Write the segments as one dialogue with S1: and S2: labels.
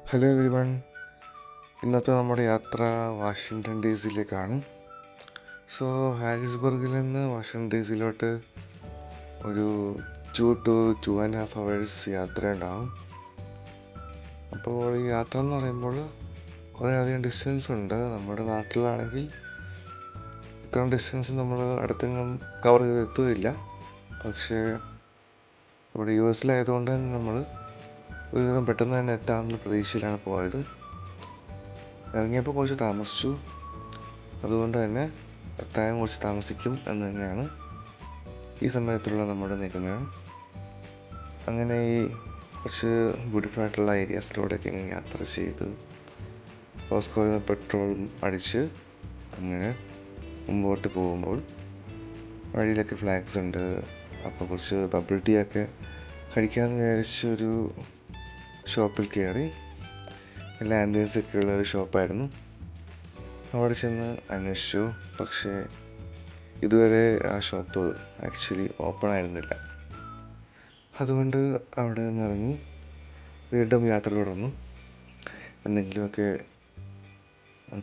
S1: Hello every one. ഇന്നത്തെ നമ്മുടെ യാത്ര വാഷിങ്ടൺ ഡി സിയിലേക്കാണ്. സോ ഹാരിസ്ബർഗിൽ നിന്ന് വാഷിങ്ടൺ ഡി സിയിലോട്ട് ഒരു 2 to 2.5 hours യാത്ര ഉണ്ടാവും. അപ്പോൾ ഈ യാത്ര എന്ന് പറയുമ്പോൾ കുറേയധികം ഡിസ്റ്റൻസ് ഉണ്ട്. നമ്മുടെ നാട്ടിലാണെങ്കിൽ ഇത്രയും ഡിസ്റ്റൻസ് നമ്മൾ അടുത്തെങ്ങും കവർ ചെയ്തെത്തുകയില്ല. പക്ഷേ ഇവിടെ യു എസിലായതുകൊണ്ട് തന്നെ നമ്മൾ ഒരുവിധം പെട്ടെന്ന് തന്നെ എത്താമെന്ന പ്രതീക്ഷയിലാണ് പോയത്. ഇറങ്ങിയപ്പോൾ കുറച്ച് താമസിച്ചു, അതുകൊണ്ട് തന്നെ എത്താൻ കുറച്ച് താമസിക്കും എന്ന് തന്നെയാണ് ഈ സമയത്തുള്ള നമ്മുടെ നിഗമനം. അങ്ങനെ ഈ കുറച്ച് ബ്യൂട്ടിഫുൾ ആയിട്ടുള്ള ഏരിയാസിലൂടെയൊക്കെ ഇങ്ങനെ യാത്ര ചെയ്ത് കോസ്കോയിൽ നിന്ന് പെട്രോൾ അടിച്ച് അങ്ങനെ മുമ്പോട്ട് പോകുമ്പോൾ വഴിയിലൊക്കെ ഫ്ലാഗ്സ് ഉണ്ട്. അപ്പോൾ കുറച്ച് ബബിൾ ടീ ഒക്കെ കഴിക്കാമെന്ന് വിചാരിച്ചൊരു ഷോപ്പിൽ കയറി. എല്ലാ ആംബിയൻസൊക്കെ ഉള്ള ഒരു ഷോപ്പായിരുന്നു. അവിടെ ചെന്ന് അന്വേഷിച്ചു, പക്ഷേ ഇതുവരെ ആ ഷോപ്പ് ആക്ച്വലി ഓപ്പൺ ആയിരുന്നില്ല. അതുകൊണ്ട് അവിടെ നിന്നിറങ്ങി വീണ്ടും യാത്ര തുടർന്നു. എന്തെങ്കിലുമൊക്കെ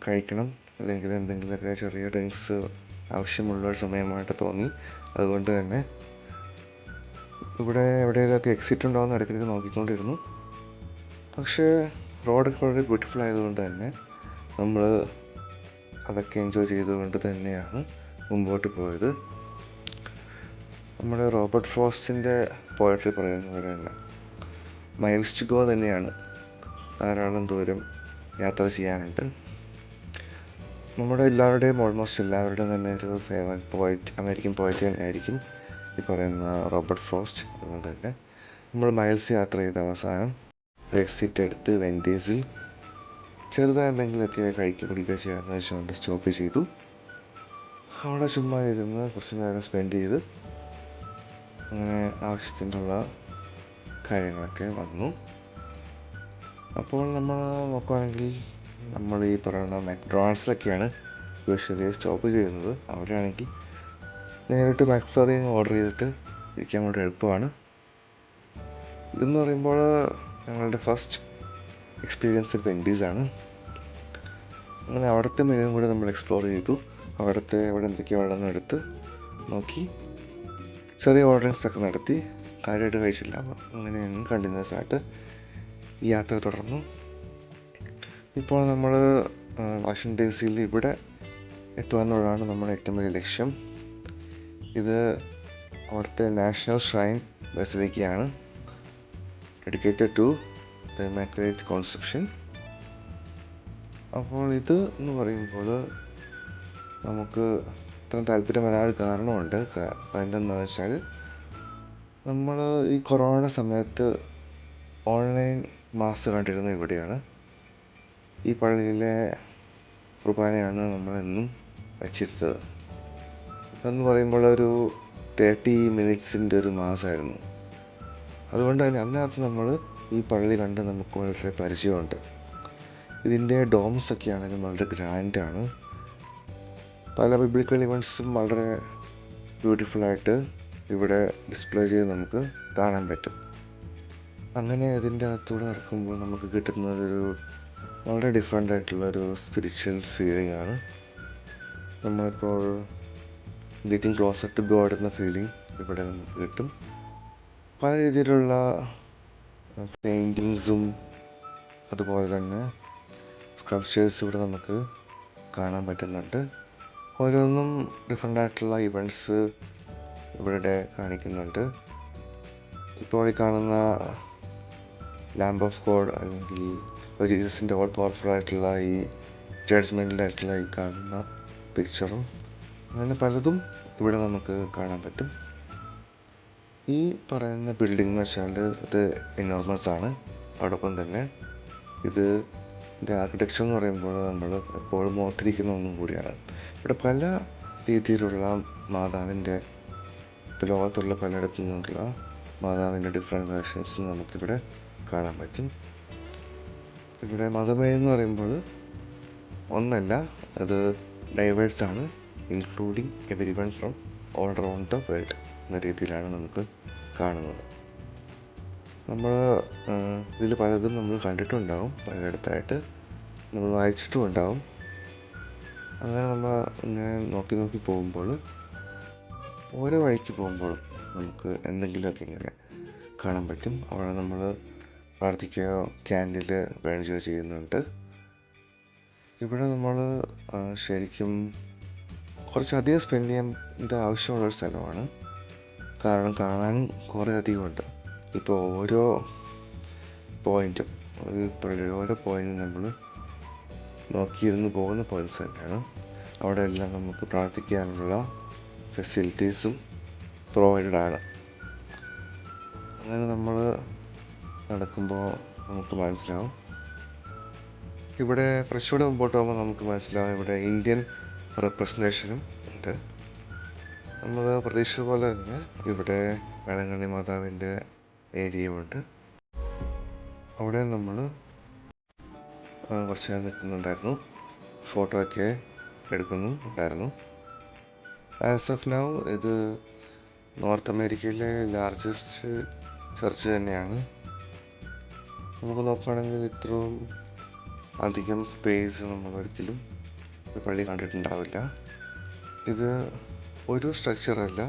S1: കഴിക്കണം, അല്ലെങ്കിൽ എന്തെങ്കിലുമൊക്കെ ചെറിയ ഡ്രിങ്ക്സ് ആവശ്യമുള്ള ഒരു സമയമായിട്ട് തോന്നി. അതുകൊണ്ട് തന്നെ ഇവിടെ എവിടെയെങ്കിലുമൊക്കെ എക്സിറ്റ് ഉണ്ടോയെന്ന് ഇടയ്ക്കിടയ്ക്ക് നോക്കിക്കൊണ്ടിരുന്നു. പക്ഷേ റോഡൊക്കെ വളരെ ബ്യൂട്ടിഫുൾ ആയതുകൊണ്ട് തന്നെ നമ്മൾ അതൊക്കെ എൻജോയ് ചെയ്തുകൊണ്ട് തന്നെയാണ് മുമ്പോട്ട് പോയത്. നമ്മുടെ റോബർട്ട് ഫ്രോസ്റ്റിൻ്റെ പോയട്രി പറയുന്ന പോലെ തന്നെ മൈൽസ് ടു ഗോ തന്നെയാണ്. ധാരാളം ദൂരം യാത്ര ചെയ്യാനുണ്ട്. നമ്മുടെ എല്ലാവരുടെയും ഓൾമോസ്റ്റ് എല്ലാവരുടെയും തന്നെ ഒരു ഫേവറേറ്റ് പോയറ്റ്, അമേരിക്കൻ പോയറ്റ് തന്നെയായിരിക്കും ഈ പറയുന്ന റോബർട്ട് ഫ്രോസ്റ്റ്. അതുകൊണ്ട് തന്നെ നമ്മൾ മൈൽസ് യാത്ര ചെയ്ത അവസാനം ഒരു എക്സിറ്റ് എടുത്ത് വെൻഡീസിൽ ചെറുതായി എന്തെങ്കിലുമൊക്കെ കുടിക്കുക ചെയ്യാമെന്ന് വെച്ചുകൊണ്ട് സ്റ്റോപ്പ് ചെയ്തു. അവിടെ ചുമ്മാ ഇരുന്ന് കുറച്ച് നേരം സ്പെൻഡ് ചെയ്ത് അങ്ങനെ ആവശ്യത്തിനുള്ള കാര്യങ്ങളൊക്കെ വന്നു. അപ്പോൾ നമ്മൾ നോക്കുകയാണെങ്കിൽ നമ്മൾ ഈ പറയുന്ന മക്ഡൊണാൾഡ്സിലൊക്കെയാണ് യൂഷ്വലി സ്റ്റോപ്പ് ചെയ്യുന്നത്. അവിടെയാണെങ്കിൽ നേരിട്ട് മക്ഫ്ലറി ഓർഡർ ചെയ്തിട്ട് ഇരിക്കാൻ വേണ്ടി എളുപ്പമാണ്. ഇതെന്ന് പറയുമ്പോൾ ഞങ്ങളുടെ ഫസ്റ്റ് എക്സ്പീരിയൻസ് വെൻഡീസാണ്. അങ്ങനെ അവിടുത്തെ മെനു കൂടെ നമ്മൾ എക്സ്പ്ലോർ ചെയ്തു. അവിടെ എന്തൊക്കെയാണെന്ന് എടുത്ത് നോക്കി ചെറിയ ഓർഡറിങ്സ് ഒക്കെ നടത്തി. കാര്യമായിട്ട് കഴിച്ചില്ല. അങ്ങനെ കണ്ടിന്യൂസ് ആയിട്ട് ഈ യാത്ര തുടർന്നു. ഇപ്പോൾ നമ്മൾ വാഷിങ്ടൺ ഡി സിയിൽ ഇവിടെ എത്തുക എന്നുള്ളതാണ് നമ്മുടെ ഏറ്റവും വലിയ ലക്ഷ്യം. ഇത് അവിടുത്തെ നാഷണൽ ഷ്രൈൻ ബസിലിക്കയാണ്, dedicated to the immaculate conception. അപ്പോൾ ഇത് എന്ന് പറയുമ്പോൾ നമുക്ക് ഇത്രയും താല്പര്യം വരാൻ കാരണമുണ്ട്. അതെന്താണെന്ന് വെച്ചാൽ നമ്മൾ ഈ കൊറോണ സമയത്ത് ഓൺലൈൻ മാസ് കണ്ടിരുന്നത് ഇവിടെയാണ്. ഈ പള്ളിയിലെ കുർബാനയാണ് നമ്മളെന്നും വച്ചിരുന്നത്. അതെന്ന് പറയുമ്പോൾ ഒരു 30 minutes ഒരു മാസമായിരുന്നു. അതുകൊണ്ട് തന്നെ അതിനകത്ത് നമ്മൾ ഈ പള്ളി കണ്ട് നമുക്ക് വളരെ പരിചയമുണ്ട്. ഇതിൻ്റെ ഡോംസ് ഒക്കെ ആണെങ്കിലും വളരെ ഗ്രാൻഡാണ്. പല ബിബ്ലിക്കൽ ഇവൻറ്റ്സും വളരെ ബ്യൂട്ടിഫുള്ളായിട്ട് ഇവിടെ ഡിസ്പ്ലേ ചെയ്ത് നമുക്ക് കാണാൻ പറ്റും. അങ്ങനെ ഇതിൻ്റെ അകത്തൂടെ നടക്കുമ്പോൾ നമുക്ക് കിട്ടുന്നതൊരു വളരെ ഡിഫറെൻ്റ് ആയിട്ടുള്ളൊരു സ്പിരിച്വൽ ഫീലിംഗ് ആണ്. നമ്മളിപ്പോൾ ഗെറ്റിംഗ് ക്ലോസർ ടു ഗോഡ് എന്ന ഫീലിംഗ് ഇവിടെ നമുക്ക് കിട്ടും. പല രീതിയിലുള്ള പെയിൻറ്റിങ്സും അതുപോലെ തന്നെ സ്കൾപ്ചേഴ്സ് ഇവിടെ നമുക്ക് കാണാൻ പറ്റുന്നുണ്ട്. ഓരോന്നും ഡിഫറെൻ്റ് ആയിട്ടുള്ള ഇവൻറ്റ്സ് ഇവിടെ കാണിക്കുന്നുണ്ട്. ഇപ്പോൾ ഈ കാണുന്ന ലാംബ് ഓഫ് ഗോഡ് അല്ലെങ്കിൽ ജീസസിൻ്റെ ഓൾ പവർഫുൾ ആയിട്ടുള്ള ഈ ജഡ്ജ്മെൻറ്റിലായിട്ടുള്ള ഈ കാണുന്ന പിക്ചറും അങ്ങനെ പലതും ഇവിടെ നമുക്ക് കാണാൻ പറ്റും. ഈ പറയുന്ന ബിൽഡിംഗ് എന്ന് വെച്ചാൽ ഇത് എനോർമസ് ആണ്. അതോടൊപ്പം തന്നെ ഇതിൻ്റെ ആർക്കിടെക്ചർ എന്ന് പറയുമ്പോൾ നമ്മൾ എപ്പോഴും ഓർത്തിരിക്കുന്ന ഒന്നും കൂടിയാണ്. ഇവിടെ പല രീതിയിലുള്ള മാതാവിൻ്റെ, ലോകത്തുള്ള പലയിടത്തു നിന്നുള്ള മാതാവിൻ്റെ ഡിഫറെൻറ്റ് വേർഷൻസ് നമുക്കിവിടെ കാണാൻ പറ്റും. ഇവിടെ മദർ എന്ന് പറയുമ്പോൾ ഒന്നല്ല, അത് ഡൈവേഴ്സാണ്, including everyone from all around the world എന്ന രീതിയിലാണ് നമുക്ക് കാണുന്നത്. നമ്മൾ ഇതിൽ പലതും നമ്മൾ കണ്ടിട്ടുണ്ടാവും, പലയിടത്തായിട്ട് നമ്മൾ വായിച്ചിട്ടും ഉണ്ടാവും. അങ്ങനെ നമ്മൾ ഇങ്ങനെ നോക്കി നോക്കി പോകുമ്പോൾ ഓരോ വഴിക്ക് പോകുമ്പോഴും നമുക്ക് എന്തെങ്കിലുമൊക്കെ ഇങ്ങനെ കാണാൻ പറ്റും. അവിടെ നമ്മൾ പ്രാർത്ഥിക്കുകയോ ക്യാൻഡിൽ വേണിക്കുകയോ ചെയ്യുന്നുണ്ട്. ഇവിടെ നമ്മൾ ശരിക്കും കുറച്ചധികം സ്പെൻഡ് ചെയ്യാൻ ആവശ്യമുള്ളൊരു സ്ഥലമാണ്. കാരണം കാണാൻ കുറേ അധികമുണ്ട്. ഇപ്പോൾ ഓരോ പോയിൻറ്റും ഓരോ പോയിൻറ്റും നമ്മൾ നോക്കിയിരുന്ന് പോകുന്ന പോയിൻറ്റ്സ് തന്നെയാണ്. അവിടെ എല്ലാം നമുക്ക് പ്രാർത്ഥിക്കാനുള്ള ഫെസിലിറ്റീസും പ്രൊവൈഡഡ് ആണ്. അങ്ങനെ നമ്മൾ നടക്കുമ്പോൾ നമുക്ക് മനസ്സിലാവും. ഇവിടെ കുറച്ചുകൂടെ മുമ്പോട്ട് പോകുമ്പോൾ നമുക്ക് മനസ്സിലാവും ഇവിടെ ഇന്ത്യൻ റെപ്രസെൻറ്റേഷനും ഉണ്ട്. നമ്മൾ പ്രതീക്ഷിച്ച പോലെ തന്നെ ഇവിടെ വേളാങ്കണ്ണി മാതാവിൻ്റെ ഏരിയയുമുണ്ട്. അവിടെ നമ്മൾ കുറച്ച് നേരം നിൽക്കുന്നുണ്ടായിരുന്നു, ഫോട്ടോ ഒക്കെ എടുക്കുന്നുണ്ടായിരുന്നു. ആസ് ഓഫ് നൗ ഇത് നോർത്ത് അമേരിക്കയിലെ ലാർജസ്റ്റ് ചർച്ച് തന്നെയാണ്. നമുക്ക് നോക്കുകയാണെങ്കിൽ ഇത്രയും അധികം സ്പേസ് നമ്മളൊരിക്കലും ഒരു പള്ളി കണ്ടിട്ടുണ്ടാവില്ല. ഇത് ഒരു സ്ട്രക്ചറല്ല,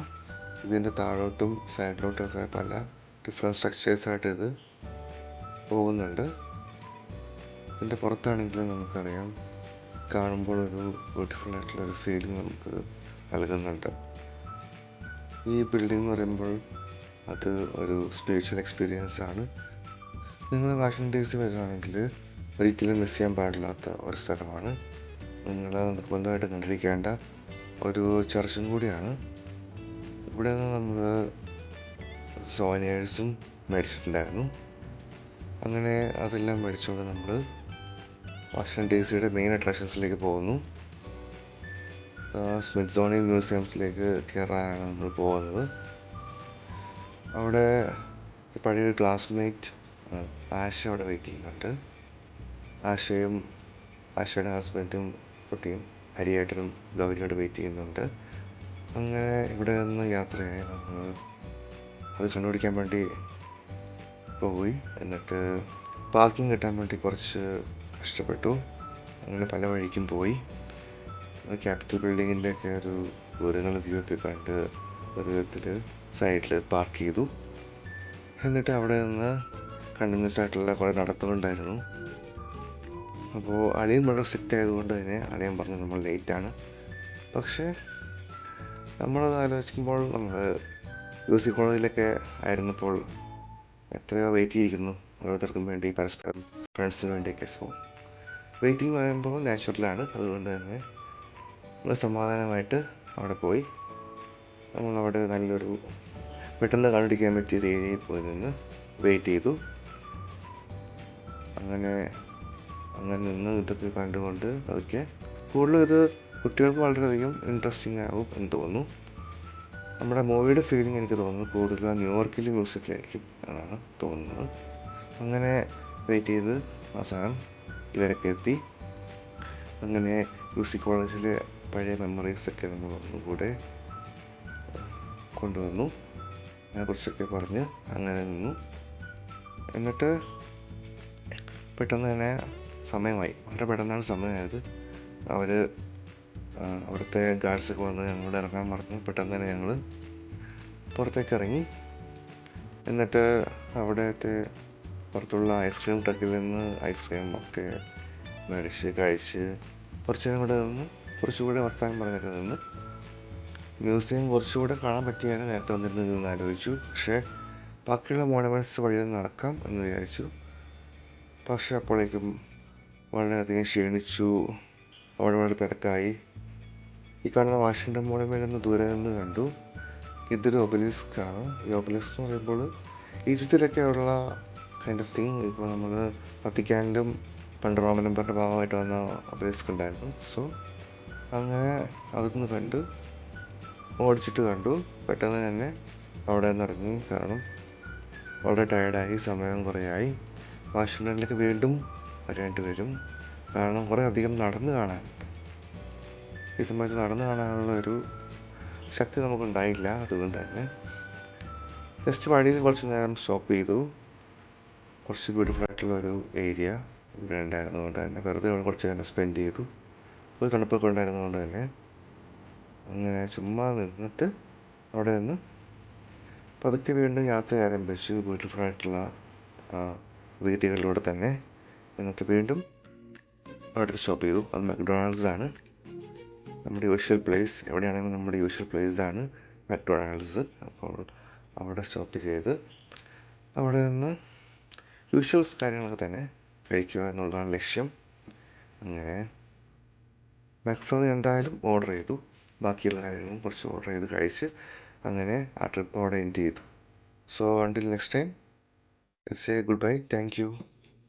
S1: ഇതിൻ്റെ താഴോട്ടും സൈഡിലോട്ടും ഒക്കെ പല ഡിഫറെൻറ്റ് സ്ട്രക്ചേഴ്സായിട്ട് ഇത് പോകുന്നുണ്ട്. ഇതിൻ്റെ പുറത്താണെങ്കിലും നമുക്കറിയാം, കാണുമ്പോൾ ഒരു ബ്യൂട്ടിഫുൾ ആയിട്ടുള്ളൊരു ഫീലിംഗ് നമുക്ക് നൽകുന്നുണ്ട്. ഈ ബിൽഡിംഗ് എന്ന് പറയുമ്പോൾ അത് ഒരു സ്പിരിച്വൽ എക്സ്പീരിയൻസ് ആണ്. നിങ്ങൾ വാഷിംഗ്ടൺ DC വരികയാണെങ്കിൽ ഒരിക്കലും മിസ് ചെയ്യാൻ പാടില്ലാത്ത ഒരു സ്ഥലമാണ്. നിങ്ങൾ നിർബന്ധമായിട്ട് കണ്ടിരിക്കേണ്ട ഒരു ചർച്ചും കൂടിയാണ്. ഇവിടെ നിന്ന് നമ്മൾ സോനിയേഴ്സും മേടിച്ചിട്ടുണ്ടായിരുന്നു. അങ്ങനെ അതെല്ലാം മേടിച്ചുകൊണ്ട് നമ്മൾ വാഷിംഗ്ടൺ DCയുടെ മെയിൻ അട്രാക്ഷൻസിലേക്ക് പോകുന്നു. സ്മിത്സോണിയൻ മ്യൂസിയംസിലേക്ക് കയറാനാണ് നമ്മൾ പോകുന്നത്. അവിടെ പഴയൊരു ക്ലാസ്മേറ്റ് ആശ അവിടെ വെയിറ്റ് ചെയ്യുന്നുണ്ട്. ആശയുടെ ഹസ്ബൻഡും കുട്ടിയും ഹരിയേട്ടനും ഗൗരിയോട് വെയിറ്റ് ചെയ്യുന്നുണ്ട്. അങ്ങനെ ഇവിടെ നിന്ന് യാത്രയായി നമ്മൾ അത് കണ്ടുപിടിക്കാൻ വേണ്ടി പോയി. എന്നിട്ട് പാർക്കിംഗ് കിട്ടാൻ വേണ്ടി കുറച്ച് കഷ്ടപ്പെട്ടു. അങ്ങനെ പല വഴിക്കും പോയി. ക്യാപിറ്റൽ ബിൽഡിങ്ങിൻ്റെയൊക്കെ ഒരു ദൂരങ്ങൾ വ്യൂ ഒക്കെ കണ്ട് ഒരു വിധത്തിൽ സൈഡിൽ പാർക്ക് ചെയ്തു. എന്നിട്ട് അവിടെ നിന്ന് കണ്ടിന്യൂസ് ആയിട്ടുള്ള കുറേ നടത്തലുണ്ടായിരുന്നു. അപ്പോൾ അളിയൻ വളരെ സ്ട്രിക്റ്റ് ആയതുകൊണ്ട് തന്നെ അളിയൻ പറഞ്ഞു നമ്മൾ ലേറ്റാണ്. പക്ഷേ നമ്മളത് ആലോചിക്കുമ്പോൾ നമ്മൾ UC കോളേജിലൊക്കെ ആയിരുന്നപ്പോൾ എത്രയോ വെയിറ്റ് ചെയ്തിരിക്കുന്നു ഓരോരുത്തർക്കും വേണ്ടി, പരസ്പരം ഫ്രണ്ട്സിന് വേണ്ടിയൊക്കെ. സോ വെയിറ്റിംഗ് പറയുമ്പോൾ നാച്ചുറലാണ്. അതുകൊണ്ട് തന്നെ നമ്മൾ സമാധാനമായിട്ട് അവിടെ പോയി. നമ്മളവിടെ നല്ലൊരു പെട്ടെന്ന് കണ്ടുപിടിക്കാൻ പറ്റിയ ഏരിയയിൽ പോയി നിന്ന് വെയിറ്റ് ചെയ്തു. അങ്ങനെ നിന്ന് ഇതൊക്കെ കണ്ടുകൊണ്ട് അതൊക്കെ കൂടുതലും ഇത് കുട്ടികൾക്ക് വളരെയധികം ഇൻട്രസ്റ്റിംഗ് ആവും എന്ന് തോന്നുന്നു. നമ്മുടെ മൂവിയുടെ ഫീലിംഗ് എനിക്ക് തോന്നുന്നു കൂടുതലും ന്യൂയോർക്കിൽ മ്യൂസിക്കിലായിരിക്കും എന്നാണ് തോന്നുന്നത്. അങ്ങനെ വെയിറ്റ് ചെയ്ത് അവസാനം ഇവരൊക്കെ എത്തി. അങ്ങനെ UC കോളേജിലെ പഴയ മെമ്മറീസൊക്കെ നമ്മൾ ഒന്നുകൂടെ കൊണ്ടുവന്നു. അതിനെക്കുറിച്ചൊക്കെ പറഞ്ഞ് അങ്ങനെ നിന്നു. എന്നിട്ട് പെട്ടെന്ന് തന്നെ സമയമായി, വളരെ പെട്ടെന്നാണ് സമയമായത്. അവിടുത്തെ ഗാർഡ്സൊക്കെ വന്ന് ഞങ്ങളോട് ഇറങ്ങാൻ പറഞ്ഞു. പെട്ടെന്ന് തന്നെ ഞങ്ങൾ പുറത്തേക്ക് ഇറങ്ങി. എന്നിട്ട് അവിടുത്തെ പുറത്തുള്ള ഐസ്ക്രീം ട്രക്കിൽ നിന്ന് ഐസ്ക്രീം ഒക്കെ മേടിച്ച് കഴിച്ച് കുറച്ച് നേരം കൂടെ നിന്ന് കുറച്ചുകൂടെ വർത്തമാനം പറഞ്ഞൊക്കെ നിന്ന് മ്യൂസിയം കുറച്ചുകൂടെ കാണാൻ പറ്റിയാണ് നേരത്തെ വന്നിരുന്നതെന്ന് ആലോചിച്ചു. പക്ഷേ ബാക്കിയുള്ള മോണമെൻറ്റ്സ് വഴി നടക്കാം എന്ന് വിചാരിച്ചു. പക്ഷേ അപ്പോഴേക്കും വളരെയധികം ക്ഷീണിച്ചു. അവിടെ വളരെ തിരക്കായി. ഈ കാണുന്ന വാഷിംഗ്ടൺ മോണമെൻ്റ് എന്ന് ദൂരെ നിന്ന് കണ്ടു. ഇതൊരു ഒബലിസ്ക് ആണ്. ഈ ഒബലിസ്ക് എന്ന് പറയുമ്പോൾ ഈജിപ്തിലൊക്കെ ഉള്ള കൈൻഡ് ഓഫ് തിങ്. ഇപ്പോൾ നമ്മൾ വത്തിക്കാനിലും പണ്ട് റോമൻ എംപയറിൻ്റെ ഭാഗമായിട്ട് വന്ന ഒബലിസ്ക് ഉണ്ടായിരുന്നു. സോ അങ്ങനെ അതൊന്ന് കണ്ടു, ഓടിച്ചിട്ട് കണ്ടു. പെട്ടെന്ന് തന്നെ അവിടെ നിന്ന് ഇറങ്ങി. കാരണം വളരെ ടയർഡായി, സമയം കുറേയായി. വാഷിംഗ്ടണിലേക്ക് വീണ്ടും വരേണ്ടി വരും. കാരണം കുറേ അധികം നടന്ന് കാണാൻ, ഈ സമയത്ത് നടന്ന് കാണാനുള്ള ഒരു ശക്തി നമുക്കുണ്ടായില്ല. അതുകൊണ്ട് തന്നെ ജസ്റ്റ് വഴിയിൽ കുറച്ച് നേരം സ്റ്റോപ്പ് ചെയ്തു. കുറച്ച് ബ്യൂട്ടിഫുൾ ആയിട്ടുള്ള ഒരു ഏരിയ ഇവിടെ ഉണ്ടായിരുന്നതുകൊണ്ട് തന്നെ വെറുതെ അവിടെ കുറച്ച് നേരം സ്പെൻഡ് ചെയ്തു. ഒരു തണുപ്പൊക്കെ ഉണ്ടായിരുന്നതുകൊണ്ട് തന്നെ അങ്ങനെ ചുമ്മാ നിന്നിട്ട് അവിടെ നിന്ന് പതുക്കെ വീണ്ടും യാത്ര ആരംഭിച്ചു ബ്യൂട്ടിഫുൾ ആയിട്ടുള്ള വീതികളിലൂടെ തന്നെ. എന്നിട്ട് വീണ്ടും അവിടെ സ്റ്റോപ്പ് ചെയ്തു. അത് മക്ഡൊണാൾഡ്സ് ആണ്, നമ്മുടെ യൂഷ്വൽ പ്ലേസ്. എവിടെയാണെങ്കിലും നമ്മുടെ യൂഷ്വൽ പ്ലേസ് ആണ് മക്ഡൊണാൾഡ്സ്. അപ്പോൾ അവിടെ സ്റ്റോപ്പ് ചെയ്ത് അവിടെ നിന്ന് യൂഷ്വൽസ് കാര്യങ്ങളൊക്കെ തന്നെ കഴിക്കുക എന്നുള്ളതാണ് ലക്ഷ്യം. അങ്ങനെ മക്ഫ്ലറി എന്തായാലും ഓർഡർ ചെയ്തു. ബാക്കിയുള്ള കാര്യങ്ങളും കുറച്ച് ഓർഡർ ചെയ്ത് കഴിച്ച് അങ്ങനെ ആ ട്രിപ്പ് അവിടെ എൻഡ് ചെയ്തു. So until next time, say good bye. Thank you.